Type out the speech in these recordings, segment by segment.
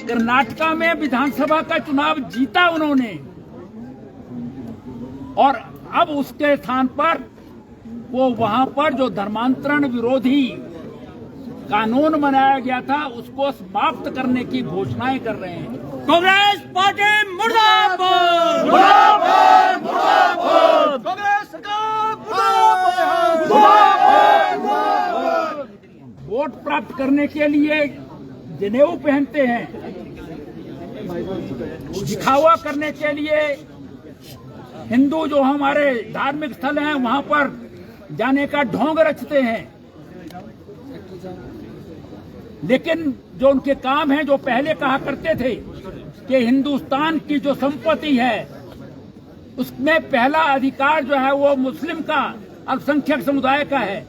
कर्नाटका में विधानसभा का चुनाव जीता उन्होंने, और अब उसके स्थान पर वो वहां पर जो धर्मांतरण विरोधी कानून बनाया गया था उसको समाप्त करने की घोषणाएं कर रहे हैं। कांग्रेस पार्टी मुर्दाबाद, मुर्दाबाद, मुर्दाबाद, कांग्रेस सरकार मुर्दाबाद, मुर्दाबाद। वोट प्राप्त करने के लिए जनेऊ पहनते हैं, दिखावा करने के लिए हिंदू जो हमारे धार्मिक स्थल हैं वहां पर जाने का ढोंग रचते हैं। लेकिन जो उनके काम है, जो पहले कहा करते थे कि हिंदुस्तान की जो संपत्ति है उसमें पहला अधिकार जो है वो मुस्लिम का, अल्पसंख्यक समुदाय का है,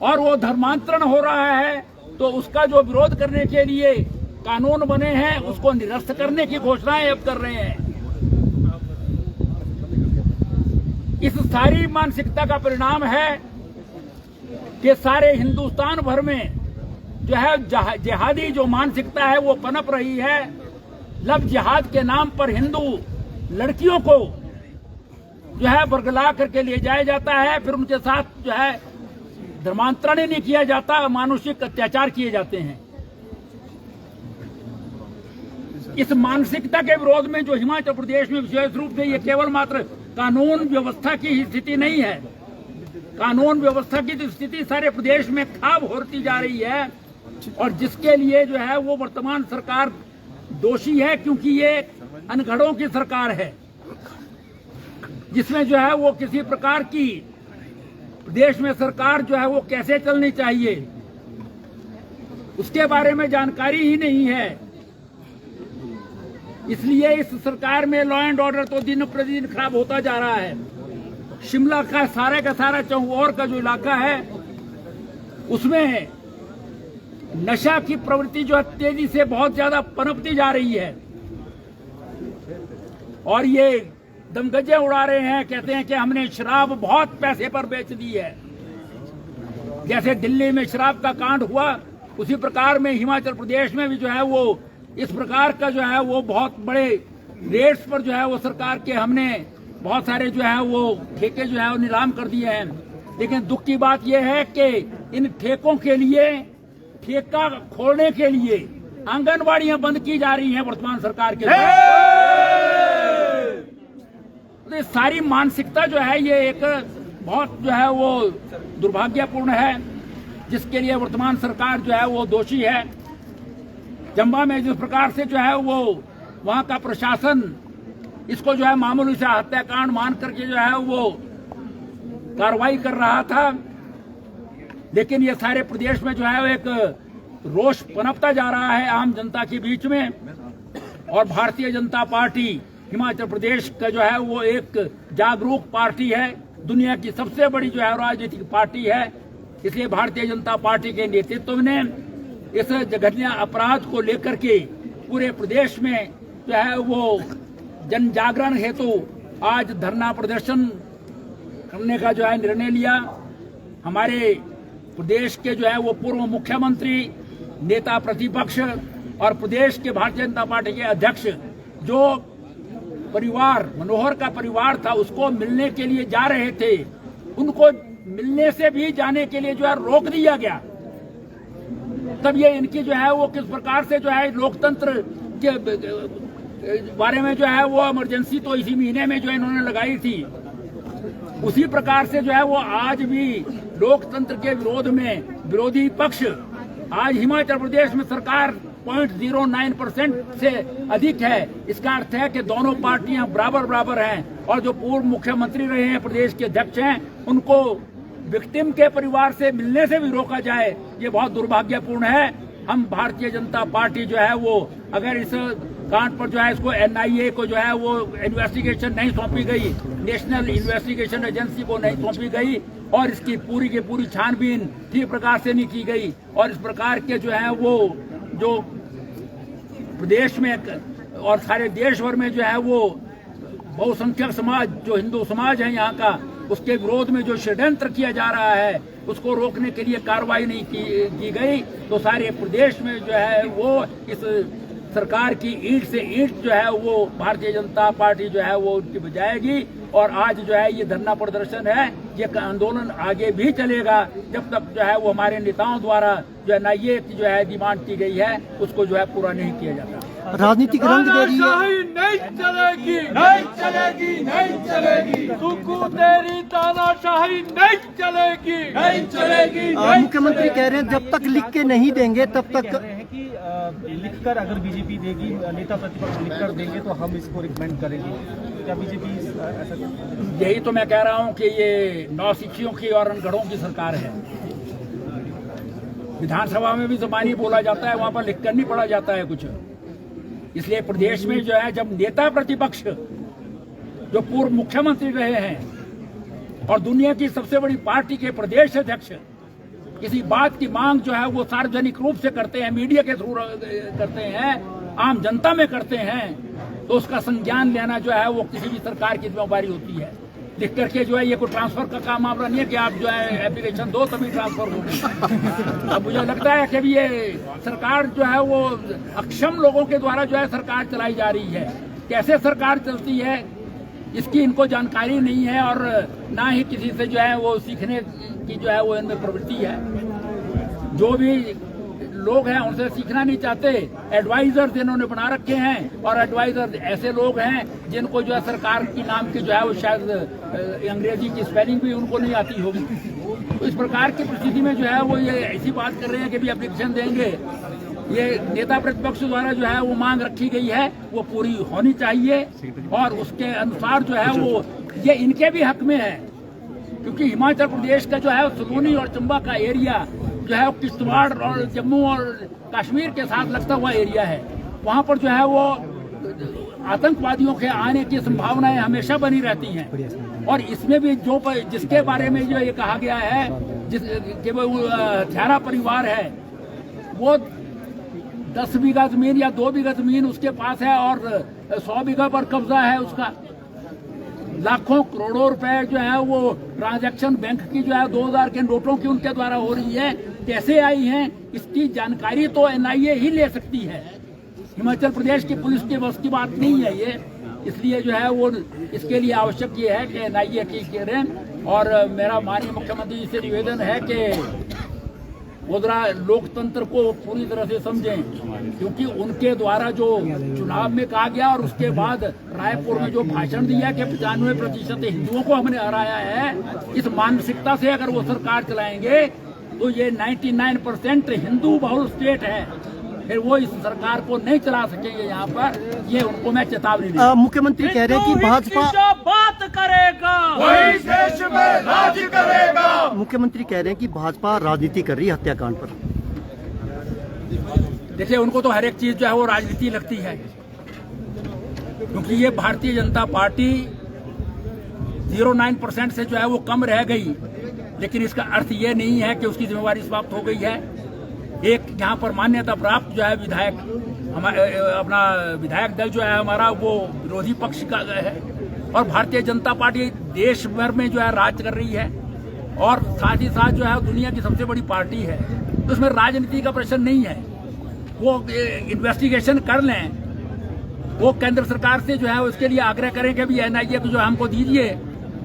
और वो धर्मांतरण हो रहा है तो उसका जो विरोध करने के लिए कानून बने हैं उसको निरस्त करने की घोषणाएं अब कर रहे हैं। इस सारी मानसिकता का परिणाम है कि सारे हिंदुस्तान भर में जो है जिहादी जो मानसिकता है वो पनप रही है। लव जिहाद के नाम पर हिंदू लड़कियों को जो है बरगला करके ले जाया जाता है, फिर उनके साथ जो है धर्मांतरण ही नहीं किया जाता, मानसिक अत्याचार किए जाते हैं। इस मानसिकता के विरोध में जो हिमाचल प्रदेश में विशेष रूप से ये केवल मात्र कानून व्यवस्था की ही स्थिति नहीं है, कानून व्यवस्था की तो स्थिति सारे प्रदेश में खराब होती जा रही है, और जिसके लिए जो है वो वर्तमान सरकार दोषी है, क्योंकि ये अनगढ़ों की सरकार है जिसमें जो है वो किसी प्रकार की प्रदेश में सरकार जो है वो कैसे चलनी चाहिए उसके बारे में जानकारी ही नहीं है। इसलिए इस सरकार में लॉ एंड ऑर्डर तो दिन प्रतिदिन खराब होता जा रहा है। शिमला का सारा चौर का जो इलाका है उसमें नशा की प्रवृत्ति जो तेजी से बहुत ज्यादा पनपती जा रही है, और ये दमगज्जे उड़ा रहे हैं, कहते हैं कि हमने शराब बहुत पैसे पर बेच दी है। जैसे दिल्ली में शराब का कांड हुआ उसी प्रकार में हिमाचल प्रदेश में भी जो है वो इस प्रकार का जो है वो बहुत बड़े रेट्स पर जो है वो सरकार के हमने बहुत सारे जो है वो ठेके जो है वो नीलाम कर दिए हैं। लेकिन दुख की बात यह है कि इन ठेकों के लिए, ठेका खोलने के लिए आंगनबाड़ियां बंद की जा रही हैं वर्तमान सरकार के तो सारी मानसिकता जो है ये एक बहुत जो है वो दुर्भाग्यपूर्ण है, जिसके लिए वर्तमान सरकार जो है वो दोषी है। चंबा में जिस प्रकार से जो है वो वहां का प्रशासन इसको जो है मामूली से हत्याकांड मान करके जो है वो कार्रवाई कर रहा था, लेकिन ये सारे प्रदेश में जो है एक रोष पनपता जा रहा है आम जनता के बीच में। और भारतीय जनता पार्टी हिमाचल प्रदेश का जो है वो एक जागरूक पार्टी है, दुनिया की सबसे बड़ी जो है राजनीतिक पार्टी है। इसलिए भारतीय जनता पार्टी के नेतृत्व ने इस जघन्य अपराध को लेकर के पूरे प्रदेश में जो है वो जन जागरण हेतु आज धरना प्रदर्शन करने का जो है निर्णय लिया। हमारे प्रदेश के जो है वो पूर्व मुख्यमंत्री, नेता प्रतिपक्ष और प्रदेश के भारतीय जनता पार्टी के अध्यक्ष जो परिवार, मनोहर का परिवार था, उसको मिलने के लिए जा रहे थे, उनको मिलने से भी जाने के लिए जो है रोक दिया गया। तब ये इनकी जो है वो किस प्रकार से जो है लोकतंत्र के बारे में जो है वो इमरजेंसी तो इसी महीने में जो इन्होंने लगाई थी, उसी प्रकार से जो है वो आज भी लोकतंत्र के विरोध में विरोधी पक्ष, आज हिमाचल प्रदेश में सरकार 0.09% से अधिक है। इसका अर्थ है कि दोनों पार्टियां बराबर हैं, और जो पूर्व मुख्यमंत्री रहे हैं, प्रदेश के अध्यक्ष हैं, उनको विक्टिम के परिवार से मिलने से भी रोका जाए, ये बहुत दुर्भाग्यपूर्ण है। हम भारतीय जनता पार्टी जो है वो अगर इस कांड पर जो है इसको NIA को जो है वो इन्वेस्टिगेशन नहीं सौंपी गई, नेशनल इन्वेस्टिगेशन एजेंसी को नहीं सौंपी गई, और इसकी पूरी की पूरी छानबीन ठीक प्रकार से नहीं की गई, और इस प्रकार के जो है वो जो प्रदेश में और सारे देश भर में जो है वो बहुसंख्यक समाज, जो हिंदू समाज है यहाँ का, उसके विरोध में जो षड्यंत्र किया जा रहा है उसको रोकने के लिए कार्रवाई नहीं की गई, तो सारे प्रदेश में जो है वो इस सरकार की ईंट से ईंट जो है वो भारतीय जनता पार्टी जो है वो उनकी बजाएगी। और आज जो है ये धरना प्रदर्शन है, ये आंदोलन आगे भी चलेगा जब तक जो है वो हमारे नेताओं द्वारा जो है एनआईए की जो है डिमांड की गई है उसको जो है पूरा नहीं किया जाता। राजनीतिक रंग दे रही है, नहीं चलेगी, नहीं चलेगी, नहीं चलेगी। सुकू तेरी तानाशाही नहीं चलेगी, नहीं चलेगी। मुख्यमंत्री कह रहे हैं जब तक लिख के नहीं देंगे तब तक लिखकर अगर बीजेपी देगी, नेता प्रतिपक्ष लिखकर देंगे तो हम इसको रिकमेंड करेंगे। क्या बीजेपी ऐसा? यही तो मैं कह रहा हूं कि ये नौसिखियों की और अनगढ़ों की सरकार है। विधानसभा में भी ज़बानी बोला जाता है, वहां पर लिखकर नहीं पढ़ा जाता है कुछ। इसलिए प्रदेश में जो है जब नेता प्रतिपक्ष जो पूर्व मुख्यमंत्री रहे हैं और दुनिया की सबसे बड़ी पार्टी के प्रदेश अध्यक्ष किसी बात की मांग जो है वो सार्वजनिक रूप से करते हैं, मीडिया के थ्रू करते हैं, आम जनता में करते हैं, तो उसका संज्ञान लेना जो है वो किसी भी सरकार की जिम्मेदारी होती है। लिख करके जो है ये कोई ट्रांसफर का काम मामला नहीं है कि आप जो है एप्लीकेशन दो तभी ट्रांसफर होगी। अब मुझे लगता है कि ये सरकार जो है वो अक्षम लोगों के द्वारा जो है सरकार चलाई जा रही है। कैसे सरकार चलती है इसकी इनको जानकारी नहीं है और ना ही किसी से जो है वो सीखने की जो है वो इनमें प्रवृत्ति है। जो भी लोग हैं उनसे सीखना नहीं चाहते। एडवाइजर इन्होंने बना रखे हैं और एडवाइजर ऐसे लोग हैं जिनको जो है सरकार की नाम की जो है वो शायद अंग्रेजी की स्पेलिंग भी उनको नहीं आती होगी। तो इस प्रकार की परिस्थिति में जो है वो ये ऐसी बात कर रहे हैं कि भी एप्लीकेशन देंगे। ये नेता प्रतिपक्ष द्वारा जो है वो मांग रखी गई है वो पूरी होनी चाहिए और उसके अनुसार जो है वो ये इनके भी हक में है, क्योंकि हिमाचल प्रदेश का जो है सलूनी और चंबा का एरिया जो है किश्तवाड़ और जम्मू और कश्मीर के साथ लगता हुआ एरिया है। वहाँ पर जो है वो आतंकवादियों के आने की संभावनाएं हमेशा बनी रहती हैं और इसमें भी जो जिसके बारे में जो ये कहा गया है कि वो हत्यारा परिवार है वो 10 बीघा जमीन या 2 बीघा जमीन उसके पास है और 100 बीघा पर कब्जा है उसका। लाखों करोड़ों रुपए जो है वो ट्रांजैक्शन बैंक की जो है 2000 के नोटों की उनके द्वारा हो रही है। कैसे आई है इसकी जानकारी तो एनआईए ही ले सकती है। हिमाचल प्रदेश की पुलिस के बस की बात नहीं है ये। इसलिए जो है वो इसके लिए आवश्यक ये है कि एनआईए की करें और मेरा माननीय मुख्यमंत्री जी से निवेदन है कि वो जरा लोकतंत्र को पूरी तरह से समझें, क्योंकि उनके द्वारा जो चुनाव में कहा गया और उसके बाद रायपुर में जो भाषण दिया कि 95% हिंदुओं को हमने हराया है, इस मानसिकता से अगर वो सरकार चलाएंगे तो ये 99% हिंदू बहुल स्टेट है, फिर वो इस सरकार को नहीं चला सकेंगे। यहाँ पर ये उनको मैं चेतावनी दी। मुख्यमंत्री कह रहे हैं कि भाजपा बात करेगा वही देश में राज करेगा। मुख्यमंत्री कह रहे हैं कि भाजपा राजनीति कर रही है हत्याकांड पर। देखिए उनको तो हर एक चीज जो है वो राजनीति लगती है, क्योंकि ये भारतीय जनता पार्टी 09% से जो है वो कम रह गई, लेकिन इसका अर्थ ये नहीं है कि उसकी जिम्मेवारी समाप्त हो गई है। एक यहाँ पर मान्यता प्राप्त जो है विधायक अपना विधायक दल जो है हमारा वो विरोधी पक्ष का है और भारतीय जनता पार्टी देश भर में जो है राज कर रही है और साथ ही साथ जो है दुनिया की सबसे बड़ी पार्टी है। तो उसमें राजनीति का प्रश्न नहीं है। वो इन्वेस्टिगेशन कर लें, वो केंद्र सरकार से जो है उसके लिए आग्रह करें कि भी एनआईए को जो हमको दीजिए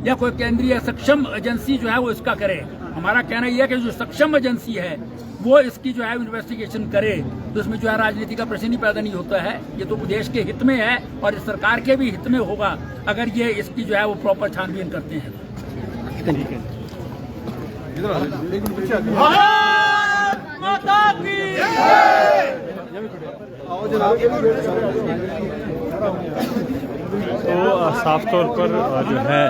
या कोई केंद्रीय सक्षम एजेंसी जो है वो इसका करे। हमारा कहना यह है कि जो सक्षम एजेंसी है वो इसकी जो है इन्वेस्टिगेशन करे, तो इसमें जो है राजनीति का प्रश्न ही पैदा नहीं होता है। ये तो देश के हित में है और इस सरकार के भी हित में होगा अगर ये इसकी जो है वो प्रॉपर छानबीन करते हैं। भारत माता की तो साफ तौर पर जो है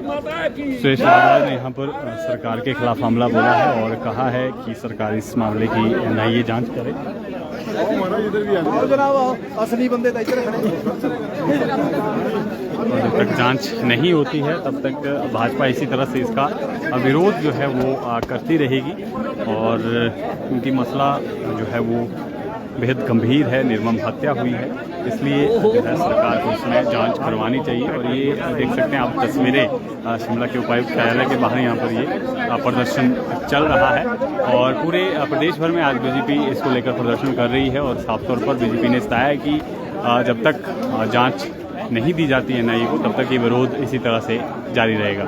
सुरेश आजाद ने यहाँ पर सरकार के खिलाफ हमला बोला है और कहा है कि सरकार इस मामले की एनआईए जांच करे। असली बंदे जब तक जांच नहीं होती है तब तक भाजपा इसी तरह से इसका विरोध जो है वो करती रहेगी और क्योंकि मसला जो है वो बेहद गंभीर है, निर्मम हत्या हुई है, इसलिए जो है सरकार को इसमें जांच करवानी चाहिए। और ये देख सकते हैं आप तस्वीरें शिमला के उपायुक्त कार्यालय के बाहर यहाँ पर ये प्रदर्शन चल रहा है और पूरे प्रदेश भर में आज बीजेपी इसको लेकर प्रदर्शन कर रही है। और साफ तौर पर बीजेपी ने बताया है कि जब तक जांच नहीं दी जाती है एनआईए को, तब तक ये विरोध इसी तरह से जारी रहेगा।